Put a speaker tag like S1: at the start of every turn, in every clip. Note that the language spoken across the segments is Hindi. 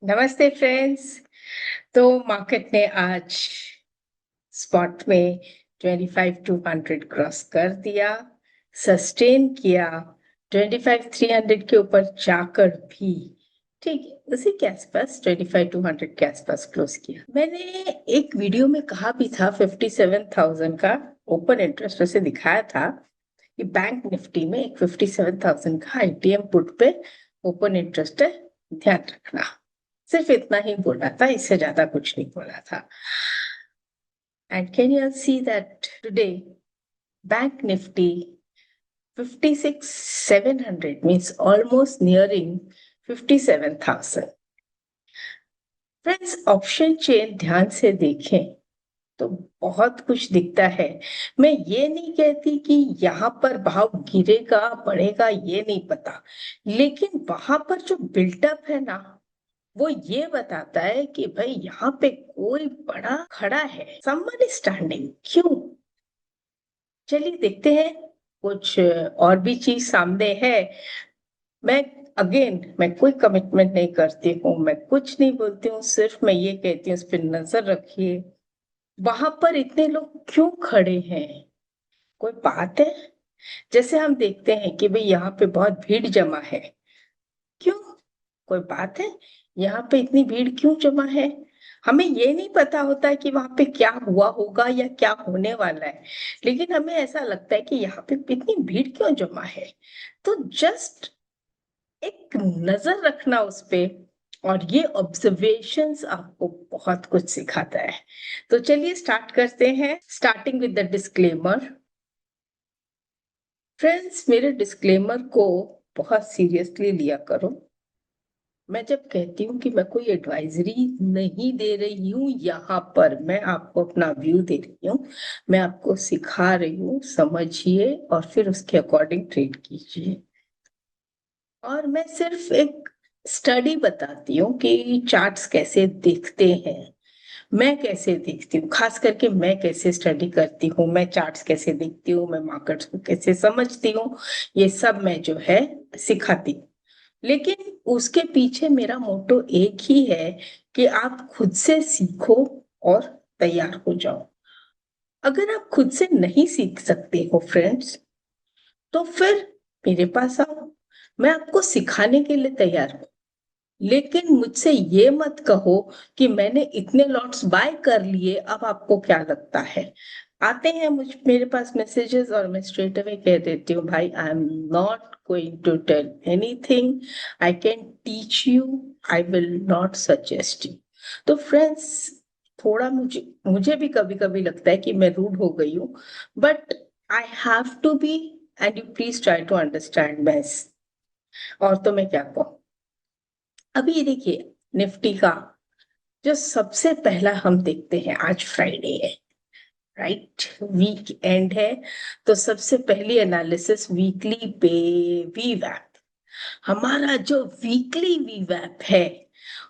S1: नमस्ते फ्रेंड्स। तो मार्केट ने आज स्पॉट में 25,200 क्रॉस कर दिया, सस्टेन किया। 25,300 के ऊपर जाकर भी ठीक है, उसी के आसपास 25,200 के आसपास क्लोज किया। मैंने एक वीडियो में कहा भी था 57,000 का ओपन इंटरेस्ट वैसे दिखाया था कि बैंक निफ्टी में एक 57,000 का आईटीएम पुट पे ओपन इंटरेस्ट है, ध्यान रखना। सिर्फ इतना ही बोला था, इससे ज्यादा कुछ नहीं बोला था। And can you see that today Bank Nifty 56,700 means almost nearing 57,000. Friends, option chain ध्यान से देखें तो बहुत कुछ दिखता है। मैं ये नहीं कहती कि यहाँ पर भाव गिरेगा बढ़ेगा, ये नहीं पता, लेकिन वहां पर जो बिल्टअप है ना, वो ये बताता है कि भाई यहाँ पे कोई बड़ा खड़ा है, समवन इज स्टैंडिंग। क्यों? चलिए देखते हैं। कुछ और भी चीज सामने है। मैं कोई कमिटमेंट नहीं करती हूँ, मैं कुछ नहीं बोलती हूँ, सिर्फ मैं ये कहती हूँ उस पर नजर रखिए। वहां पर इतने लोग क्यों खड़े हैं? कोई बात है? जैसे हम देखते हैं कि भाई यहाँ पे बहुत भीड़ जमा है। क्यों? कोई बात है? यहाँ पे इतनी भीड़ क्यों जमा है? हमें ये नहीं पता होता है कि वहां पे क्या हुआ होगा या क्या होने वाला है, लेकिन हमें ऐसा लगता है कि यहाँ पे इतनी भीड़ क्यों जमा है। तो जस्ट एक नजर रखना उस पे, और ये ऑब्जर्वेशंस आपको बहुत कुछ सिखाता है। तो चलिए स्टार्ट करते हैं, starting with the disclaimer. Friends, मेरे डिस्क्लेमर को बहुत सीरियसली लिया करो। मैं जब कहती हूँ कि मैं कोई एडवाइजरी नहीं दे रही हूँ, यहाँ पर मैं आपको अपना व्यू दे रही हूँ, मैं आपको सिखा रही हूँ, समझिए और फिर उसके अकॉर्डिंग ट्रेड कीजिए। और मैं सिर्फ एक स्टडी बताती हूँ कि चार्ट्स कैसे दिखते हैं, मैं कैसे देखती हूँ, खास करके मैं कैसे स्टडी करती हूँ, मैं चार्ट्स कैसे देखती हूँ, मैं मार्केट्स को कैसे समझती हूँ, ये सब मैं जो है सिखाती हूँ। लेकिन उसके पीछे मेरा मोटो एक ही है कि आप खुद से सीखो और तैयार हो जाओ। अगर आप खुद से नहीं सीख सकते हो फ्रेंड्स, तो फिर मेरे पास आओ, मैं आपको सिखाने के लिए तैयार हूँ। लेकिन मुझसे ये मत कहो कि मैंने इतने लॉट्स बाय कर लिए, अब आपको क्या लगता है। आते हैं मेरे पास मैसेजेस और मैं स्ट्रेट अवे कह देती हूँ, भाई I am not going to tell anything, I can teach you, I will not suggest you. तो फ्रेंड्स, थोड़ा मुझे मुझे भी कभी कभी लगता है कि मैं रूड हो गई हूँ, but I have to be, and you please try to understand base. और तो मैं क्या कहूँ। अभी ये देखिए, निफ्टी का जो सबसे पहला हम देखते हैं, आज फ्राइडे है, राइट, वीक एंड है। तो सबसे पहली एनालिसिस वीकली पे वीवैप। हमारा जो वीकली वीवैप है,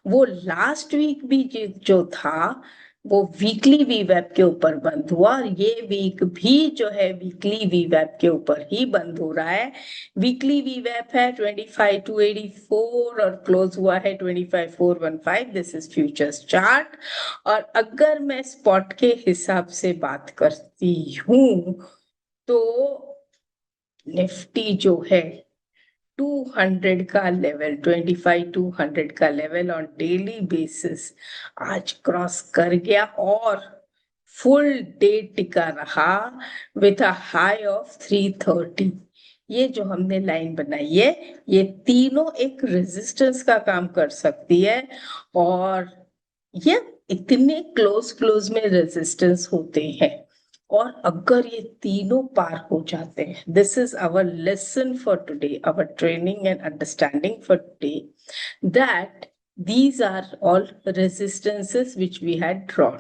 S1: वो लास्ट वीक भी जो था, वो वीकली वीवैप के ऊपर बंद हुआ, और ये वीक भी जो है वीकली वीवैप के ऊपर ही बंद हो रहा है। वीकली वीवैप है 25,284 और क्लोज हुआ है 25,415। This is futures chart. और अगर मैं स्पॉट के हिसाब से बात करती हूँ, तो निफ्टी जो है 200 का लेवल, 25,200 का लेवल ऑन डेली बेसिस आज क्रॉस कर गया, और फुल डे टिका रहा विथ अ हाई ऑफ 330। ये जो हमने लाइन बनाई है, ये तीनों एक रेजिस्टेंस का काम कर सकती है। और ये इतने क्लोज क्लोज में रेजिस्टेंस होते हैं, और अगर ये तीनों पार हो जाते हैं, this is our lesson for today, our training and understanding for today, that these are all resistances which we had drawn.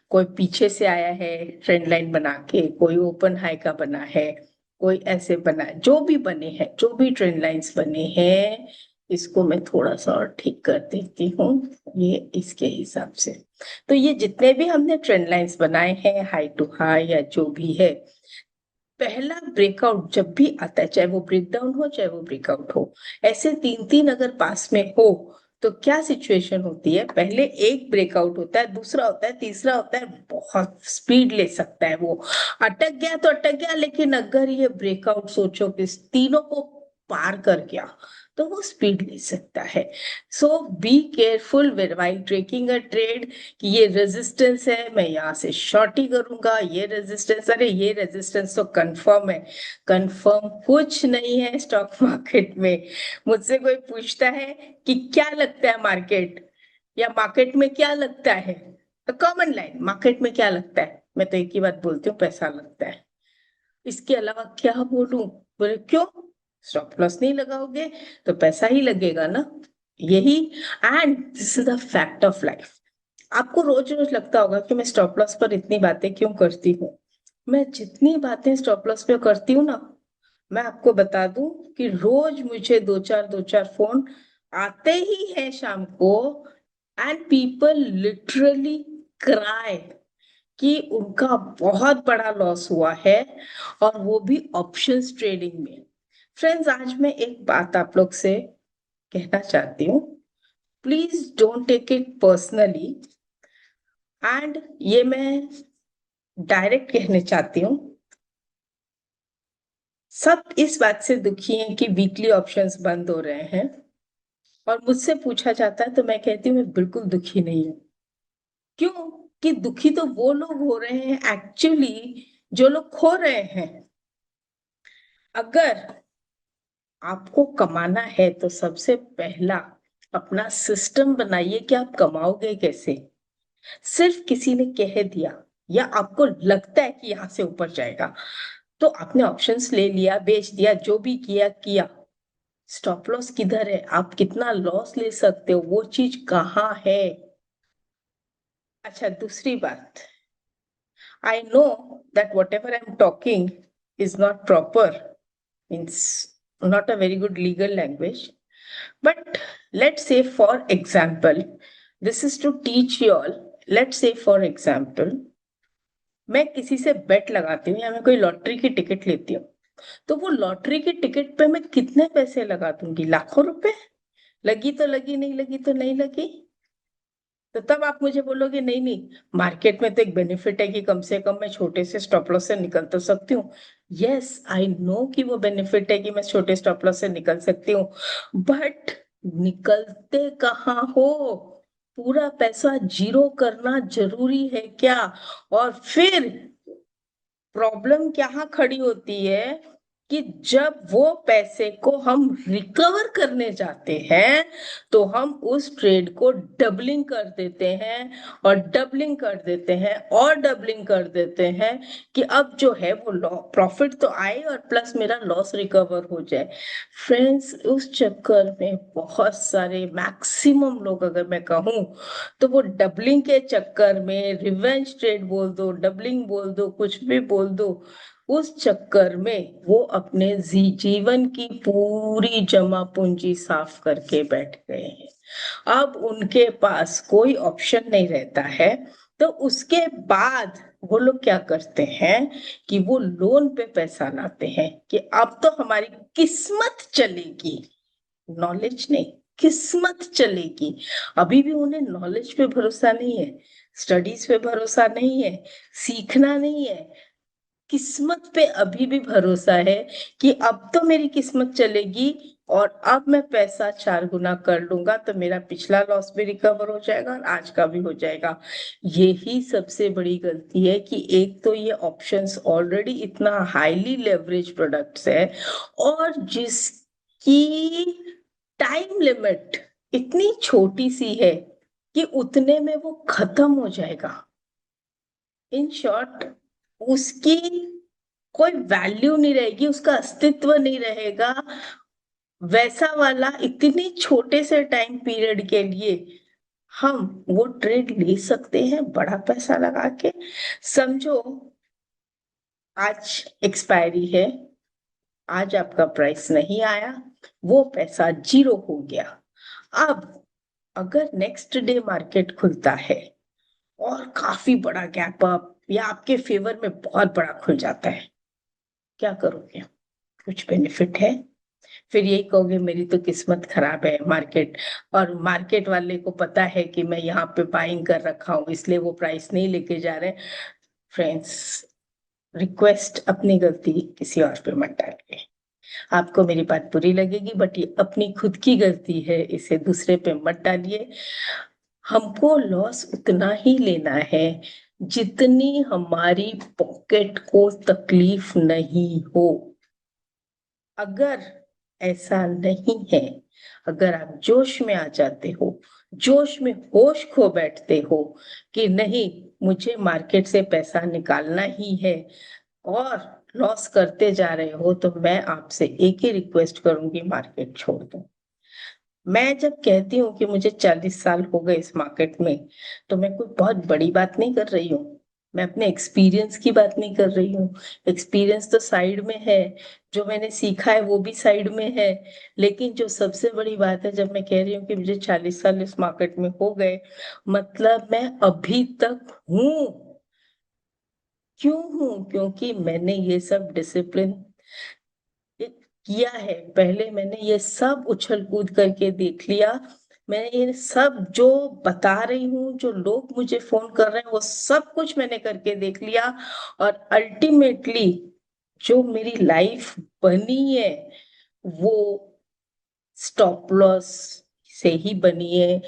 S1: कोई पीछे से आया है ट्रेंड लाइन बना के, कोई ओपन हाई का बना है, कोई ऐसे बना है, जो भी बने हैं, जो भी ट्रेंड लाइंस बने हैं, इसको मैं थोड़ा सा और ठीक कर देती हूँ, ये इसके हिसाब से। तो ये जितने भी हमने ट्रेंड लाइंस बनाए हैं, हाई टू हाई या जो भी है, पहला ब्रेकआउट जब भी आता है, चाहे वो ब्रेकडाउन हो चाहे वो ब्रेकआउट हो, ऐसे तीन तीन अगर पास में हो, तो क्या सिचुएशन होती है, पहले एक ब्रेकआउट होता है, दूसरा होता है, तीसरा होता है, बहुत स्पीड ले सकता है वो। अटक गया तो अटक गया, लेकिन अगर ये ब्रेकआउट सोचो कि इस तीनों को पार कर गया तो वो स्पीड ले सकता है। So be careful while taking a trade कि ये रेजिस्टेंस है, मैं यहाँ से शॉर्ट ही करूंगा, ये रेजिस्टेंस, अरे ये रेजिस्टेंस तो कंफर्म है। कंफर्म कुछ नहीं है स्टॉक मार्केट में। मुझसे कोई पूछता है कि क्या लगता है मार्केट, या मार्केट में क्या लगता है, तो कॉमन लाइन, मार्केट में क्या लगता है, मैं तो एक ही बात बोलती हूँ, पैसा लगता है। इसके अलावा क्या बोलूं? बोले क्यों? स्टॉप लॉस नहीं लगाओगे तो पैसा ही लगेगा ना, यही। And this is the fact of life. आपको रोज रोज लगता होगा कि मैं स्टॉप लॉस पर इतनी बातें क्यों करती हूँ। मैं जितनी बातें स्टॉप लॉस पे करती हूँ ना, मैं आपको बता दूं कि रोज मुझे दो चार फोन आते ही हैं शाम को। एंड पीपल लिटरली क्राई कि उनका बहुत बड़ा लॉस हुआ है, और वो भी ऑप्शंस ट्रेडिंग में। फ्रेंड्स, आज मैं एक बात आप लोग से कहना चाहती हूँ, please don't take it personally. And ये मैं डायरेक्ट कहने चाहती हूँ, सब इस बात से दुखी हैं कि वीकली ऑप्शंस बंद हो रहे हैं, और मुझसे पूछा जाता है तो मैं कहती हूँ मैं बिल्कुल दुखी नहीं हूँ। क्यों? कि दुखी तो वो लोग हो रहे हैं एक्चुअली जो लोग खो रहे हैं। अगर आपको कमाना है तो सबसे पहला अपना सिस्टम बनाइए कि आप कमाओगे कैसे। सिर्फ किसी ने कह दिया या आपको लगता है कि यहां से ऊपर जाएगा, तो आपने ऑप्शंस ले लिया, बेच दिया, जो भी किया किया। स्टॉप लॉस किधर है? आप कितना लॉस ले सकते हो, वो चीज कहाँ है? अच्छा, दूसरी बात, I know that what ever I am talking is not proper, means not a very good legal language, but let's say for example, this is to teach you all. Let's say for example, मैं किसी से बेट लगाती हूँ या मैं कोई लॉटरी की टिकट लेती हूँ, तो वो लॉटरी की टिकट पे मैं कितने पैसे लगा दूंगी? लाखों रुपए। लगी तो लगी, नहीं लगी तो नहीं लगी। तो तब आप मुझे बोलोगे नहीं नहीं, मार्केट में तो एक बेनिफिट है कि कम से कम मैं छोटे से स्टॉप लॉस से निकल तो सकती हूँ। यस आई नो कि वो बेनिफिट है कि मैं छोटे स्टॉप लॉस से निकल सकती हूँ, बट निकलते कहाँ हो? पूरा पैसा जीरो करना जरूरी है क्या? और फिर प्रॉब्लम क्या खड़ी होती है कि जब वो पैसे को हम रिकवर करने जाते हैं तो हम उस ट्रेड को डबलिंग कर देते हैं, और डबलिंग कर देते हैं, और डबलिंग कर देते हैं कि अब जो है वो प्रॉफिट तो आए और प्लस मेरा लॉस रिकवर हो जाए। फ्रेंड्स, उस चक्कर में बहुत सारे, मैक्सिमम लोग अगर मैं कहूँ तो वो डबलिंग के चक्कर में, रिवेंज ट्रेड बोल दो, डबलिंग बोल दो, कुछ भी बोल दो, उस चक्कर में वो अपने जीवन की पूरी जमा पूंजी साफ करके बैठ गए हैं। अब उनके पास कोई ऑप्शन नहीं रहता है। तो उसके बाद वो लोग क्या करते हैं कि वो लोन पे पैसा लाते हैं कि अब तो हमारी किस्मत चलेगी। नॉलेज नहीं, किस्मत चलेगी। अभी भी उन्हें नॉलेज पे भरोसा नहीं है, स्टडीज पे भरोसा नहीं है, सीखना नहीं है, किस्मत पे अभी भी भरोसा है कि अब तो मेरी किस्मत चलेगी और अब मैं पैसा चार गुना कर लूंगा तो मेरा पिछला लॉस भी रिकवर हो जाएगा और आज का भी हो जाएगा। यही सबसे बड़ी गलती है कि एक तो ये ऑप्शंस ऑलरेडी इतना हाईली लेवरेज प्रोडक्ट्स है, और जिसकी टाइम लिमिट इतनी छोटी सी है कि उतने में वो खत्म हो जाएगा। इन शॉर्ट, उसकी कोई वैल्यू नहीं रहेगी, उसका अस्तित्व नहीं रहेगा। वैसा वाला इतनी छोटे से टाइम पीरियड के लिए हम वो ट्रेड ले सकते हैं बड़ा पैसा लगा के। समझो आज एक्सपायरी है, आज आपका प्राइस नहीं आया, वो पैसा जीरो हो गया। अब अगर नेक्स्ट डे मार्केट खुलता है और काफी बड़ा गैप अप या आपके फेवर में बहुत बड़ा खुल जाता है, क्या करोगे? कुछ बेनिफिट है? फिर यही कहोगे मेरी तो किस्मत खराब है, मार्केट, और मार्केट वाले को पता है कि मैं यहाँ पे बाइंग कर रखा हूँ इसलिए वो प्राइस नहीं लेके जा रहे। फ्रेंड्स, रिक्वेस्ट, अपनी गलती किसी और पे मत डालिए। आपको मेरी बात बुरी लगेगी बट ये अपनी खुद की गलती है, इसे दूसरे पे मत डालिए। हमको लॉस उतना ही लेना है जितनी हमारी पॉकेट को तकलीफ नहीं हो। अगर ऐसा नहीं है, अगर आप जोश में आ जाते हो, जोश में होश खो बैठते हो कि नहीं मुझे मार्केट से पैसा निकालना ही है, और लॉस करते जा रहे हो, तो मैं आपसे एक ही रिक्वेस्ट करूंगी, मार्केट छोड़ दो। मैं जब कहती हूँ कि मुझे 40 साल हो गए इस मार्केट में, तो मैं कोई बहुत बड़ी बात नहीं कर रही हूँ। मैं अपने एक्सपीरियंस की बात नहीं कर रही हूँ। एक्सपीरियंस तो साइड में है, जो मैंने सीखा है वो भी साइड में है। लेकिन जो सबसे बड़ी बात है, जब मैं कह रही हूँ कि मुझे 40 साल इस मार्केट में हो गए, मतलब मैं अभी तक हूँ। क्यों हूँ? क्योंकि मैंने ये सब डिसिप्लिन किया है। पहले मैंने ये सब उछल कूद करके देख लिया। मैं ये सब जो बता रही हूँ, जो लोग मुझे फोन कर रहे हैं, वो सब कुछ मैंने करके देख लिया। और अल्टीमेटली जो मेरी लाइफ बनी है, वो स्टॉप लॉस से ही बनी है।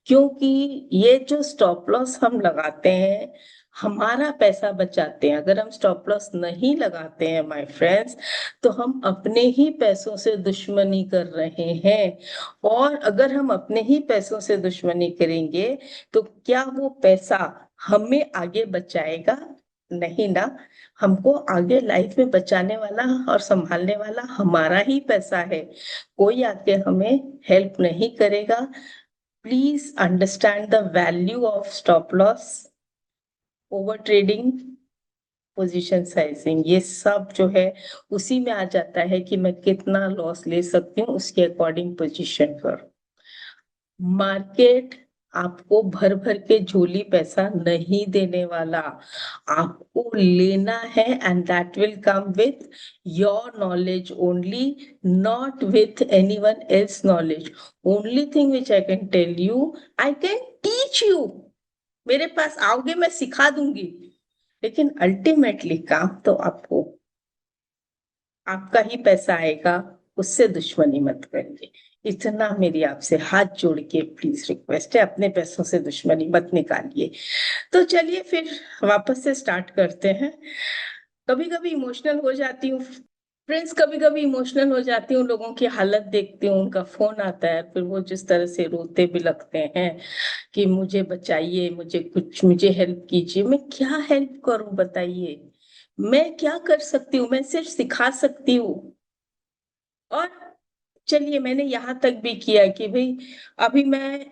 S1: क्योंकि ये जो स्टॉप लॉस हम लगाते हैं, हमारा पैसा बचाते हैं। अगर हम स्टॉप लॉस नहीं लगाते हैं माय फ्रेंड्स, तो हम अपने ही पैसों से दुश्मनी कर रहे हैं। और अगर हम अपने ही पैसों से दुश्मनी करेंगे, तो क्या वो पैसा हमें आगे बचाएगा? नहीं ना। हमको आगे लाइफ में बचाने वाला और संभालने वाला हमारा ही पैसा है। कोई आके हमें हेल्प नहीं करेगा। Please understand the value of stop loss, over trading, position sizing, ये सब जो है उसी में आ जाता है कि मैं कितना लॉस ले सकती हूँ, उसके अकॉर्डिंग पोजीशन करो। मार्केट आपको भर भर के झोली पैसा नहीं देने वाला। आपको लेना है, and that will come with your knowledge only, not with anyone else knowledge. Only thing which I can tell you, I can teach you. मेरे पास आओगे मैं सिखा दूंगी, लेकिन अल्टीमेटली काम तो आपको, आपका ही पैसा आएगा। उससे दुश्मनी मत करिए। इतना मेरी आपसे हाथ जोड़ के प्लीज रिक्वेस्ट है, अपने पैसों से दुश्मनी मत निकालिए। तो चलिए फिर वापस से स्टार्ट करते हैं। कभी कभी इमोशनल हो जाती हूँ फ्रेंड्स, कभी कभी इमोशनल हो जाती हूँ, लोगों की हालत देखती हूँ, उनका फोन आता है, फिर वो जिस तरह से रोते भी लगते हैं कि मुझे बचाइए, मुझे कुछ, मुझे हेल्प कीजिए। मैं क्या हेल्प करूं बताइए? मैं क्या कर सकती हूँ? मैं सिर्फ सिखा सकती हूँ। और चलिए, मैंने यहाँ तक भी किया कि भाई, अभी मैं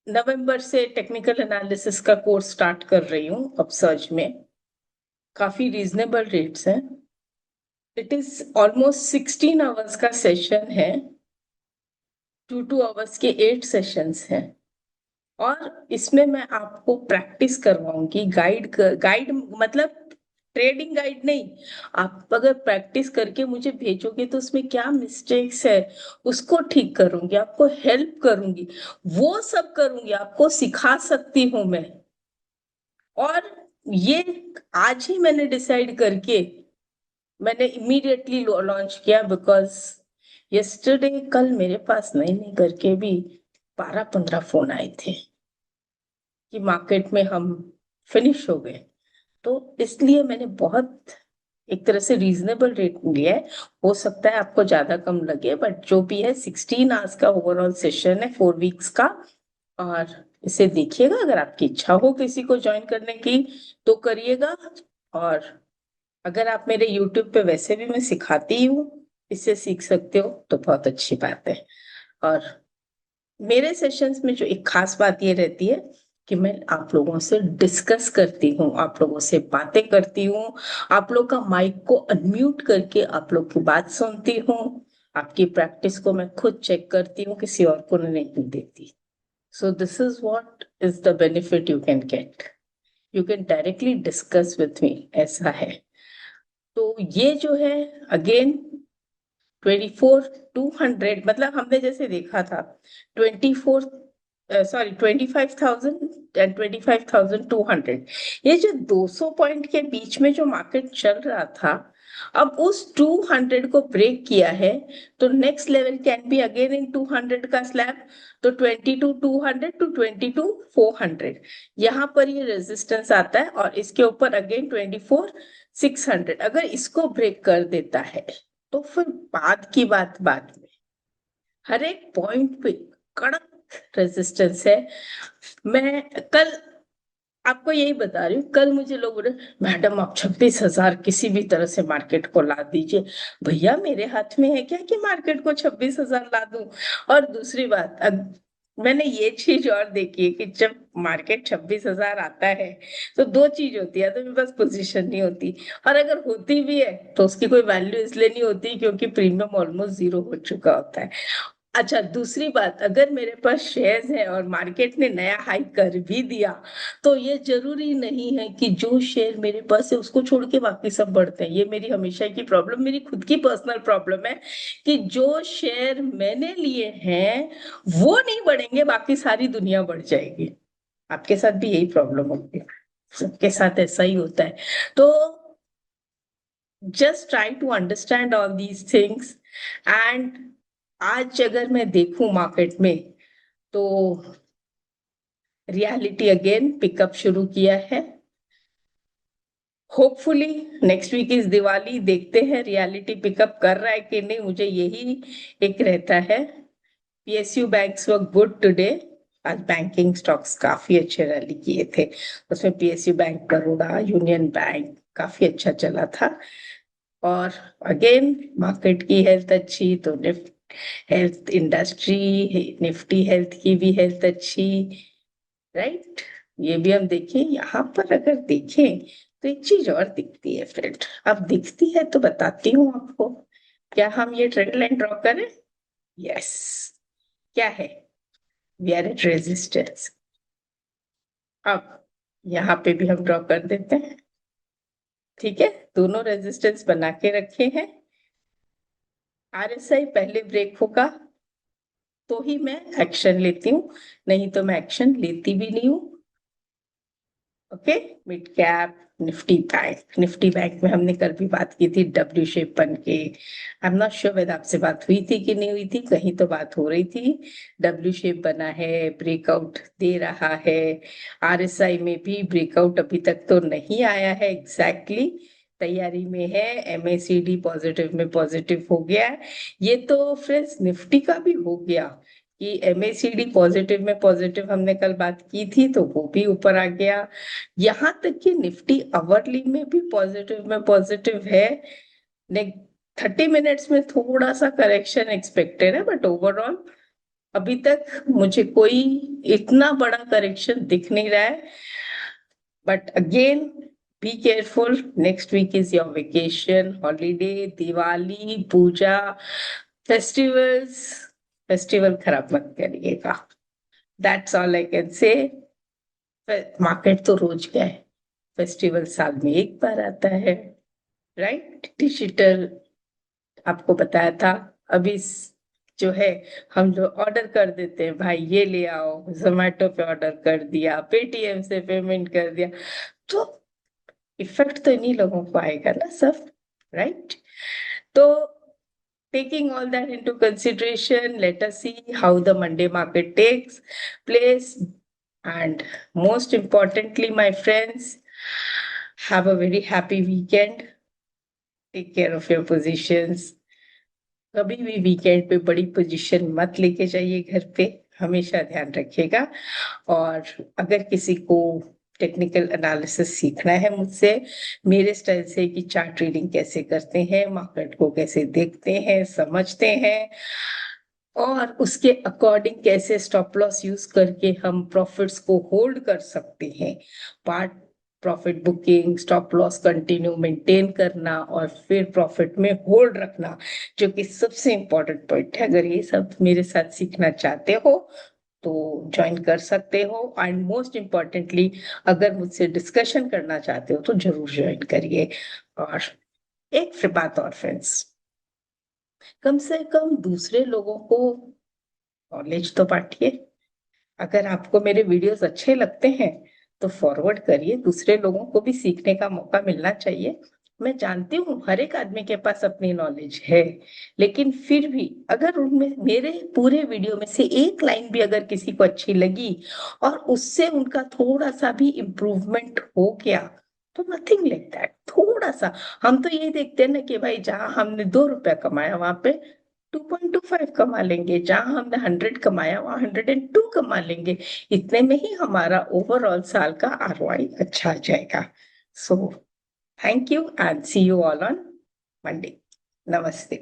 S1: नवंबर से टेक्निकल एनालिसिस का कोर्स स्टार्ट कर रही हूँ अब सर्च में। काफी रीजनेबल रेट्स हैं। इट इज ऑलमोस्ट 16 आवर्स का सेशन है। 2 2 आवर्स के 8 सेशंस हैं। और इसमें मैं आपको प्रैक्टिस करवाऊंगी, गाइड मतलब ट्रेडिंग गाइड नहीं। आप अगर प्रैक्टिस करके मुझे भेजोगे तो उसमें क्या मिस्टेक्स है उसको ठीक करूंगी, आपको हेल्प करूंगी, वो सब करूंगी, आपको सिखा सकती हूँ मैं। और ये आज ही मैंने डिसाइड करके मैंने इमीडिएटली लॉन्च किया, बिकॉज यस्टरडे, कल मेरे पास नहीं नहीं करके भी 12 15 फोन आए थे कि मार्केट में हम फिनिश हो गए। तो इसलिए मैंने बहुत एक तरह से रीजनेबल रेट लिया है। हो सकता है आपको ज्यादा कम लगे, बट जो भी है 16 आवर्स का ओवरऑल सेशन है, 4 वीक्स का। और इसे देखिएगा, अगर आपकी इच्छा हो किसी को ज्वाइन करने की तो करिएगा। और अगर आप मेरे यूट्यूब पे वैसे भी मैं सिखाती हूँ, इससे सीख सकते हो तो बहुत अच्छी बात है। और मेरे सेशंस में जो एक खास बात ये रहती है कि मैं आप लोगों से डिस्कस करती हूँ, आप लोगों से बातें करती हूँ, आप लोग का माइक को अनम्यूट करके आप लोग की बात सुनती हूँ। आपकी प्रैक्टिस को मैं खुद चेक करती हूँ, किसी और को नहीं देती। So this is what is the benefit you can get. You can directly discuss with me, ऐसा है। तो ये जो है, अगेन, 24,200, मतलब हमने जैसे देखा था 25,000 एंड 25,200, ये जो 200 पॉइंट के बीच में जो मार्केट चल रहा था, अब उस 200 को ब्रेक किया है, तो next level can be again in 200 का स्लैब, तो 22,200 टू 22,400, यहाँ पर ये रेजिस्टेंस आता है, और इसके ऊपर अगेन 24,600, अगर इसको ब्रेक कर देता है तो फिर बाद की बात बाद में, हर एक पॉइंट पे कड़क रेजिस्टेंस है। मैं कल आपको यही बता रही हूँ, कल मुझे लोग बोले मैडम आप 26,000 किसी भी तरह से मार्केट को ला दीजिए। भैया मेरे हाथ में है क्या कि मार्केट को 26,000 ला दूं? और दूसरी बात, मैंने ये चीज और देखी है कि जब मार्केट 26,000 आता है तो दो चीज होती है, तो मेरे पास पोजीशन नहीं होती, और अगर होती भी है तो उसकी कोई वैल्यू इसलिए नहीं होती क्योंकि प्रीमियम ऑलमोस्ट जीरो हो चुका होता है। अच्छा, दूसरी बात, अगर मेरे पास शेयर्स है और मार्केट ने नया हाई कर भी दिया, तो ये जरूरी नहीं है कि जो शेयर मेरे पास है उसको छोड़ के बाकी सब बढ़ते हैं। ये मेरी हमेशा की प्रॉब्लम, मेरी खुद की पर्सनल प्रॉब्लम है कि जो शेयर मैंने लिए हैं वो नहीं बढ़ेंगे, बाकी सारी दुनिया बढ़ जाएगी। आपके साथ भी यही प्रॉब्लम होती है, सबके साथ ऐसा ही होता है। तो just try to understand all these things. And आज अगर मैं देखूं मार्केट में, तो रियलिटी अगेन पिकअप शुरू किया है। Hopefully next week is Diwali, देखते हैं रियलिटी पिकअप कर रहा है कि नहीं, मुझे यही एक रहता है। PSU banks were good today, आज बैंकिंग स्टॉक्स काफी अच्छे रैली किए थे, उसमें PSU bank, Baroda, union bank काफी अच्छा चला था। और अगेन मार्केट की हेल्थ अच्छी, तो Nifty health industry, Nifty health की भी हेल्थ अच्छी, राइट। ये भी हम देखें, यहाँ पर अगर देखें तो एक चीज और दिखती है फ्रेंड, अब दिखती है तो बताती हूँ आपको। क्या हम ये ट्रेंड लाइन ड्रॉ करें? यस। क्या है? We are at resistance. अब यहाँ पे भी हम ड्रॉ कर देते हैं, ठीक है, दोनों रेजिस्टेंस बना के रखे हैं। आरएसआई पहले ब्रेक होगा तो ही मैं एक्शन लेती हूँ, नहीं तो मैं एक्शन लेती भी नहीं हूँ। Okay, mid cap, Nifty bank में हमने कल भी बात की थी, डब्ल्यू शेप बन के। आई एम नॉट श्योर वेदर आपसे बात हुई थी कि नहीं हुई थी, कहीं तो बात हो रही थी। डब्ल्यू शेप बना है, ब्रेकआउट दे रहा है। आरएसआई में भी ब्रेकआउट अभी तक तो नहीं आया है एग्जैक्टली, तैयारी में है। एमएसीडी पॉजिटिव में पॉजिटिव हो गया है। ये तो फ्रेंड्स निफ्टी का भी हो गया कि एमएसीडी पॉजिटिव में पॉजिटिव, हमने कल बात की थी, तो वो भी ऊपर आ गया। यहाँ तक कि निफ्टी आवरली में भी पॉजिटिव में पॉजिटिव है। 30 मिनट्स में थोड़ा सा करेक्शन एक्सपेक्टेड है, बट ओवरऑल अभी तक मुझे कोई इतना बड़ा करेक्शन दिख नहीं रहा है। But again be careful, next week is your vacation, holiday, Diwali, Puja, festivals, festival खराब मत करिएगा। That's all I can say. Market तो रोज का है, फेस्टिवल साल में एक बार आता है, राइट। डिजिटल आपको बताया था, अभी जो है, हम जो ऑर्डर कर देते हैं, भाई ये ले आओ, जोमेटो पे ऑर्डर कर दिया, पेटीएम से पेमेंट कर दिया, तो इफेक्ट तो इन्हीं लोगों को आएगा ना सब, राइट। तो taking all that into consideration, let us see how the Monday market takes place. And most importantly, my friends, have a very happy weekend. Take care of your positions. कभी भी वीकेंड पे बड़ी पोजीशन मत लेके जाइए घर पे, हमेशा ध्यान रखिएगा। और अगर किसी को टेक्निकल एनालिसिस सीखना है मुझसे, मेरे स्टाइल से कि चार्ट रीडिंग कैसे करते हैं, मार्केट को कैसे देखते हैं, समझते हैं, और उसके अकॉर्डिंग कैसे स्टॉप लॉस यूज करके हम प्रॉफिट्स को होल्ड कर सकते हैं, part profit booking, stop loss continue maintain करना, और फिर प्रॉफिट में होल्ड रखना, जो कि सबसे इंपॉर्टेंट पॉइंट है। अगर ये सब मेरे साथ सीखना चाहते हो तो ज्वाइन कर सकते हो, एंड मोस्ट इम्पॉर्टेंटली अगर मुझसे डिस्कशन करना चाहते हो तो जरूर ज्वाइन करिए। और एक फिर बात और फ्रेंड्स, कम से कम दूसरे लोगों को नॉलेज तो बांटिए। अगर आपको मेरे वीडियोस अच्छे लगते हैं तो फॉरवर्ड करिए, दूसरे लोगों को भी सीखने का मौका मिलना चाहिए। मैं जानती हूँ हर एक आदमी के पास अपनी नॉलेज है, लेकिन फिर भी अगर उनमें मेरे पूरे वीडियो में से एक लाइन भी अगर किसी को अच्छी लगी और उससे उनका थोड़ा सा भी इम्प्रूवमेंट हो गया, तो नथिंग लाइक दैट, थोड़ा सा। हम तो यही देखते हैं ना कि भाई जहां हमने 2 रुपया कमाया वहां पे 2.25 कमा लेंगे, जहां हमने 100 कमाया वहां 102 कमा लेंगे। इतने में ही हमारा ओवरऑल साल का आरओआई अच्छा आ जाएगा। So thank you and see you all on Monday. नमस्ते।